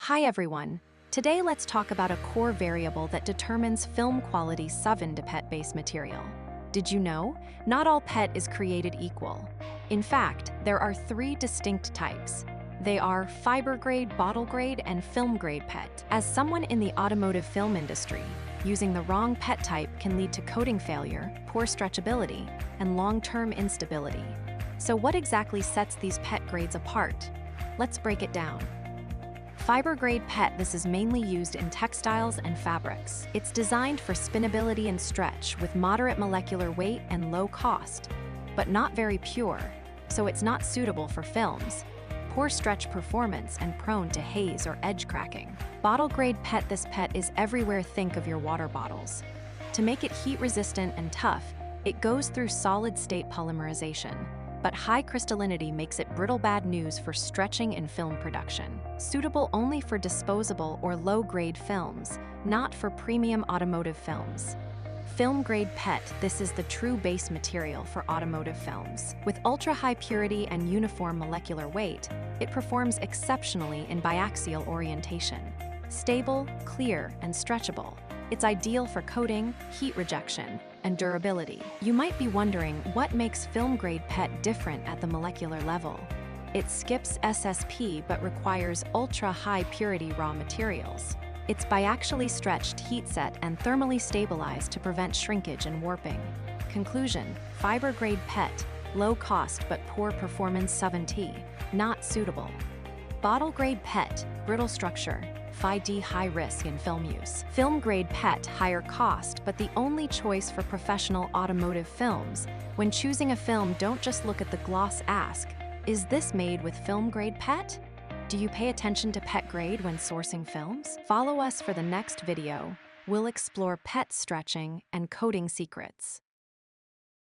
Hi everyone. Today let's talk about a core variable that determines film quality to PET-based material. Did you know? Not all PET is created equal. In fact, there are three distinct types. They are fiber-grade, bottle-grade, and film-grade PET. As someone in the automotive film industry, using the wrong PET type can lead to coating failure, poor stretchability, and long-term instability. So what exactly sets these PET grades apart? Let's break it down. Fiber-grade PET, this is mainly used in textiles and fabrics. It's designed for spinnability and stretch with moderate molecular weight and low cost, but not very pure, so it's not suitable for films. Poor stretch performance and prone to haze or edge cracking. Bottle-grade PET, this PET is everywhere. Think of your water bottles. To make it heat-resistant and tough, it goes through solid-state polymerization. But high crystallinity makes it brittle, bad news for stretching in film production. Suitable only for disposable or low-grade films, not for premium automotive films. Film-grade PET, this is the true base material for automotive films. With ultra-high purity and uniform molecular weight, it performs exceptionally in biaxial orientation. Stable, clear, and stretchable, it's ideal for coating, heat rejection, and durability. You might be wondering what makes film-grade PET different at the molecular level. It skips SSP but requires ultra-high purity raw materials. It's biaxially stretched, heat-set, and thermally stabilized to prevent shrinkage and warping. Conclusion: fiber-grade PET, low cost but poor performance, 7T, not suitable. Bottle-grade PET, brittle structure, 5D, high risk in film use. Film-grade PET, higher cost, but the only choice for professional automotive films. When choosing a film, don't just look at the gloss, ask, is this made with film-grade PET? Do you pay attention to PET grade when sourcing films? Follow us for the next video. We'll explore PET stretching and coating secrets.